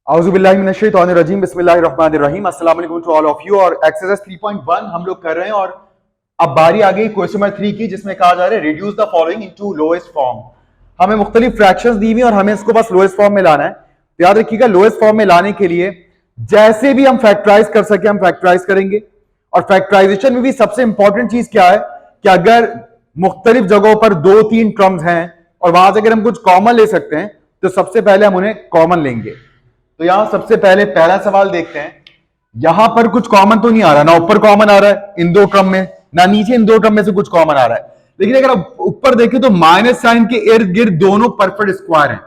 औज़ुबिल्लाहि मिनश्शैतानिर्रजीम बिस्मिल्लाहिर्रहमानिर्रहीम अस्सलाम वालेकुम टू ऑल ऑफ यू। और एक्सरसाइज 3.1 हम लोग कर रहे हैं और अब बारी आ गई क्वेश्चन नंबर 3 की, जिसमें कहा जा रहा है reduce the following into lowest form. हमें मुख्तलिफ फ्रैक्शंस दी हुई और हमें इसको बस लोएस्ट फॉर्म में लाना है। तो याद रखिएगा, लोएस्ट फॉर्म में लाने के लिए जैसे भी हम फैक्टराइज कर सके हम फैक्टराइज करेंगे। और फैक्टराइजेशन में भी सबसे इंपॉर्टेंट चीज क्या है कि अगर मुख्तलिफ जगहों पर 2-3 टर्म्स हैं और वहां से अगर हम कुछ कॉमन ले सकते हैं तो सबसे पहले हम उन्हें कॉमन लेंगे। तो यहां सबसे पहले पहला सवाल देखते हैं। यहां पर कुछ कॉमन तो नहीं आ रहा, ना ऊपर कॉमन आ रहा है इन दो टर्म में, ना नीचे इन दो टर्म में से कुछ कॉमन आ रहा है। लेकिन अगर आप ऊपर देखें तो माइनस साइन के इर्द गिर्द दोनों परफेक्ट स्क्वायर हैं,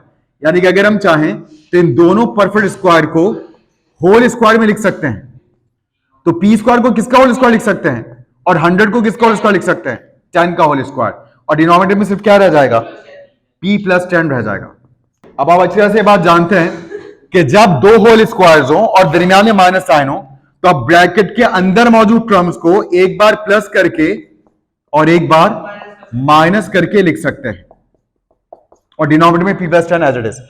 यानी कि अगर हम चाहें तो इन दोनों परफेक्ट स्क्वायर को होल स्क्वायर में लिख सकते हैं। तो पी स्क्वायर को किसका होल स्क्वायर लिख सकते हैं और 100 को किसका होल स्क्वायर लिख सकते हैं, 10 का होल स्क्वायर। और डिनोमिनेटर में सिर्फ क्या रह जाएगा, p + 10 रह जाएगा। अब आप अच्छी तरह से बात जानते हैं कि जब दो होल स्क्वायर्स हो और दरमियान में माइनस साइन हो तो आप ब्रैकेट के अंदर मौजूद टर्म्स को एक बार प्लस करके और एक बार माइनस करके लिख सकते हैं और डिनोमिनेटर में p + 10 एज इट इज।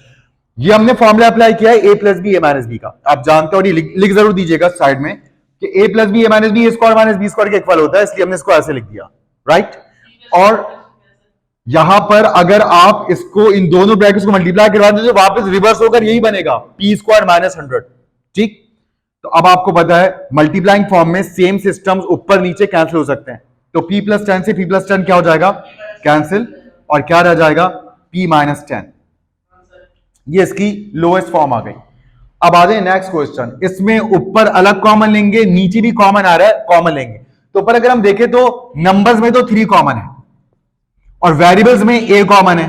ये हमने फॉर्मूला अप्लाई किया है a + b a - b का, आप जानते हो। और ये लिख जरूर दीजिएगा साइड में कि a + b a - b a² - b² के इक्वल होता है, इसलिए हमने इसको ऐसे लिख दिया, राइट। और यहां पर अगर आप इसको इन दोनों ब्रैकेट्स को मल्टीप्लाई करवा दें तो वापस रिवर्स होकर यही बनेगा p² - 100, ठीक। तो अब आपको पता है मल्टीप्लाइंग फॉर्म में सेम सिस्टम्स ऊपर नीचे कैंसिल हो सकते हैं। तो p + 10 से p + 10 क्या हो जाएगा, कैंसिल, और क्या रह जाएगा p - 10। ये इसकी लोएस्ट फॉर्म आ गई। अब आ जाए नेक्स्ट क्वेश्चन। इसमें ऊपर अलग कॉमन लेंगे, नीचे भी कॉमन आ रहा है, कॉमन लेंगे। तो ऊपर अगर हम देखें तो नंबर्स में तो 3 कॉमन है और वेरिएबल्स में a कॉमन है।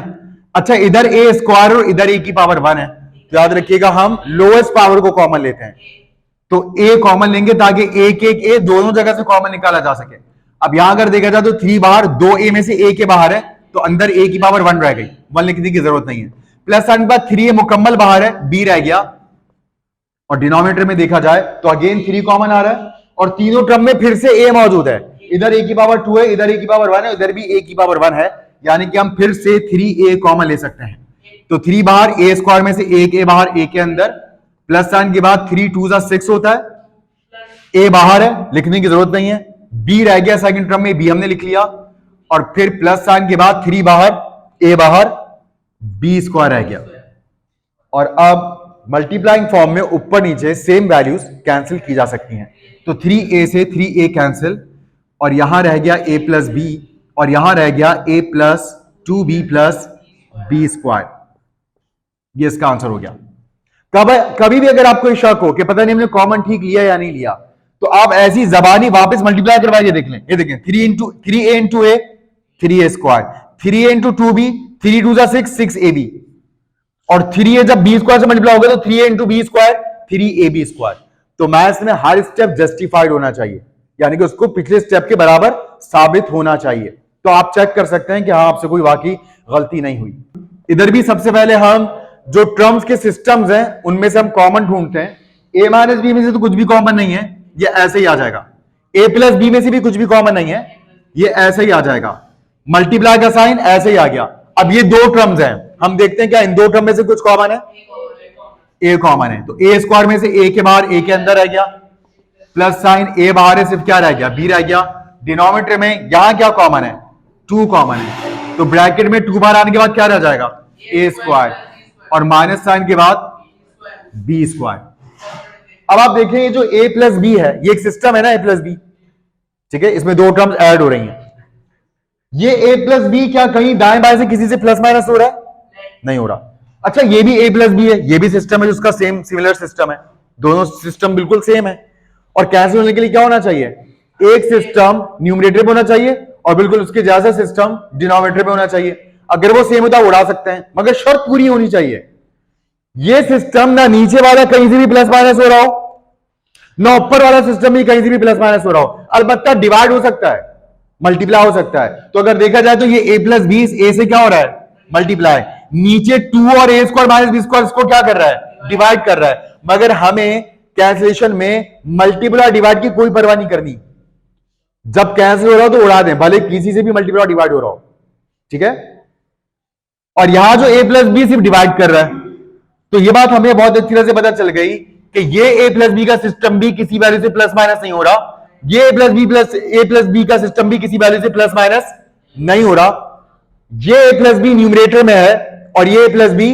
अच्छा, इधर a² और इधर a⁻1 है। तो याद रखिएगा हम लोएस्ट पावर को कॉमन लेते हैं, तो a कॉमन लेंगे ताकि एक एक a दोनों जगह से कॉमन निकाला जा सके। अब यहां अगर देखा जाए तो 3 बाहर, 2a में से a के बाहर है तो अंदर a⁻1 रह गई, 1 लिखने की जरूरत नहीं है। प्लस साइन के बाद 3a मुकम्मल बाहर है, b रह गया। और डिनोमिनेटर में देखा जाए तो अगेन 3 कॉमन आ रहा है और तीनों टर्म में फिर से a मौजूद है। इधर a⁻2 है, इधर a⁻1 है, इधर भी a⁻1 है, यानी कि हम फिर से 3a कॉमन ले सकते हैं। तो 3 बाहर, a² में से 1a बाहर, a के अंदर, प्लस साइन के बाद 3 2 6 होता है, a बाहर है, लिखने की जरूरत नहीं है। b रह गया सेकंड टर्म में, b हमने लिख लिया। और फिर प्लस साइन के बाद 3 बाहर, a बाहर, b² रह गया। और अब मल्टीप्लाइंग फॉर्म में ऊपर नीचे सेम वैल्यूज कैंसिल की जा सकती हैं। तो 3a से 3a कैंसिल और यहां रह गया a + b और यहां रह गया a + 2b + b²। ये इसका आंसर हो गया। कभी भी अगर आपको शक हो कि पता नहीं हमने कॉमन ठीक लिया या नहीं लिया, तो आप ऐसी जबानी वापस मल्टीप्लाई करवाइए, देख लें। ये देखें, 3a × a 3a², 3a × 2b 3 2 6 6ab, और 3a जब b² से मल्टीप्लाई होगा तो 3a × b² 3ab²। तो मैथ्स में हर स्टेप जस्टिफाइड होना चाहिए, यानी कि उसको पिछले स्टेप के बराबर साबित होना चाहिए। तो आप चेक कर सकते हैं कि हाँ, आपसे कोई वाकई गलती नहीं हुई। इधर भी सबसे पहले हम जो टर्म्स के सिस्टम्स हैं उनमें से हम कॉमन ढूंढते हैं। a - b में से तो कुछ भी कॉमन नहीं है, ये ऐसे ही आ जाएगा। a + b में से भी कुछ भी कॉमन नहीं है, ये ऐसे ही आ जाएगा। मल्टीप्लाई का साइन ऐसे ही आ गया। अब ये दो टर्म्स हैं, हम देखते हैं क्या इन दो टर्म में से कुछ कॉमन है, a कॉमन है। तो a² में से a के बाहर, a के अंदर रह गया, प्लस साइन a बाहर है, सिर्फ क्या रह गया, b रह गया। डिनोमिनेटर में यहां क्या कॉमन है, 2 कॉमन है। तो ब्रैकेट में 2 बार आने के बाद क्या रह जाएगा, a² और माइनस साइन के बाद b²। अब आप देखें ये जो a + b है, ये एक सिस्टम है ना, a + b, ठीक है। इसमें दो टर्म्स ऐड हो रही हैं। ये a + b क्या कहीं दाएं बाएं से किसी से प्लस माइनस हो रहा है, नहीं हो रहा। अच्छा, ये भी a + b है, ये भी सिस्टम है जिसका सेम सिमिलर सिस्टम है, दोनों सिस्टम बिल्कुल सेम है। और कैंसिल होने के लिए क्या होना चाहिए, एक सिस्टम न्यूमरेटर में होना चाहिए और बिल्कुल उसके जैसा सिस्टम डिनोमिनेटर में होना चाहिए। अगर वो सेम होता है उड़ा सकते हैं, मगर शर्त पूरी होनी चाहिए, ये सिस्टम ना नीचे वाला कहीं से भी प्लस माइनस हो रहा हो, ना ऊपर वाला सिस्टम भी कहीं से भी प्लस माइनस हो रहा हो। अलबत्ता डिवाइड हो सकता है, मल्टीप्लाई हो सकता है। तो अगर देखा जाए तो ये a + b a से क्या हो रहा है, मल्टीप्लाई, नीचे 2 और a² - b² इसको क्या कर रहा है, डिवाइड कर रहा है। मगर हमें कैंसिलेशन में मल्टीप्लाई डिवाइड की कोई परवाह नहीं करनी, जब कैंसिल हो रहा हो तो उड़ा दें, भले किसी से भी मल्टीप्लाई डिवाइड हो रहा हो, ठीक है। और यहां जो a + b सिर्फ डिवाइड कर रहा है, तो ये बात हमें बहुत अच्छी तरह से पता चल गई कि ये a प्लस बी का सिस्टम भी किसी वैल्यू से प्लस माइनस नहीं हो रहा, ये a प्लस बी का सिस्टम भी किसी वैल्यू से प्लस माइनस नहीं हो रहा, ये a प्लस बी न्यूमरेटर में है और ये a प्लस बी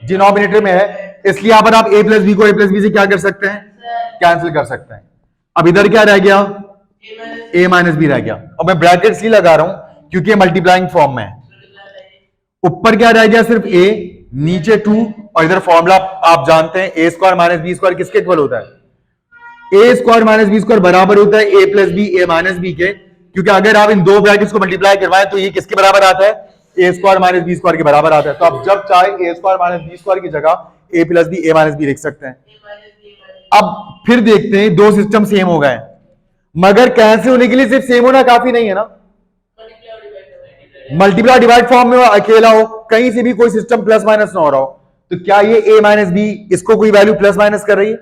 डिनोमिनेटर में है, इसलिए यहां पर आप a प्लस बी को a प्लस बी से क्या कर सकते हैं, कैंसिल कर सकते हैं। अब इधर क्या रह गया, a माइनस बी रह गया, और मैं ब्रैकेट इसलिए लगा रहा हूं क्योंकि मल्टीप्लाइंग फॉर्म में है। ऊपर क्या रह गया, सिर्फ a, नीचे 2, और इधर फॉर्मूला आप जानते हैं a square minus b square किसके इक्वल होता है, a square minus b square बराबर होता है a plus b a minus b के, क्योंकि अगर आप इन दो ब्रैकेट्स को मल्टीप्लाई करवाएं तो ये किसके बराबर आता है, a square minus b square के बराबर आता है। तो आप जब चाहे a square minus b square की जगह a plus b a minus b लिख सकते हैं। अब फिर देखते हैं, दो सिस्टम सेम हो गए, मगर कैंसिल होने के लिए सिर्फ सेम होना काफी नहीं है ना, मल्टीप्लाई डिवाइड फॉर्म में अकेला हो, कहीं से भी कोई सिस्टम प्लस माइनस ना हो रहा हो, तो क्या ये a माइनस बी इसको कोई वैल्यू प्लस माइनस कर रही है,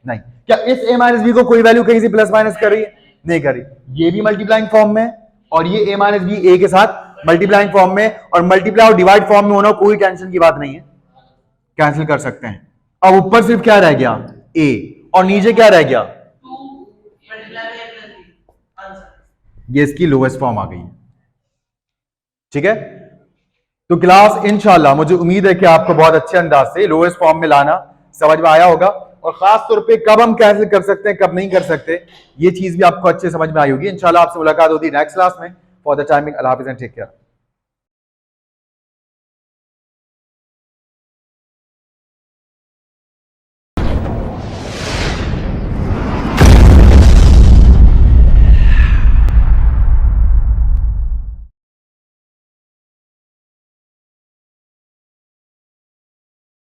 नहीं। क्या इस a माइनस बी को कोई वैल्यू कहीं से प्लस माइनस कर रही है, नहीं कर रही। ये भी मल्टीप्लाइंग फॉर्म में और ये a माइनस बी a के साथ मल्टीप्लाइंग फॉर्म में, और मल्टीप्लाई और डिवाइड फॉर्म में होना कोई टेंशन की बात नहीं है, कैंसिल कर सकते हैं। अब ऊपर सिर्फ क्या रह गया, a, और नीचे क्या रह गया, ये इसकी लोएस्ट फॉर्म आ गई है। ठीक है, तो क्लास इंशाल्लाह मुझे उम्मीद है कि आपको बहुत अच्छे अंदाज से लोएस्ट फॉर्म में लाना समझ में आया होगा, और खास तौर पे कब हम कैंसिल कर सकते हैं कब नहीं कर सकते ये चीज भी आपको अच्छे समझ में आई होगी। इंशाल्लाह आपसे मुलाकात होती है नेक्स्ट क्लास में। फॉर द टाइमिंग अल्लाह हाफिज़ एंड टेक केयर।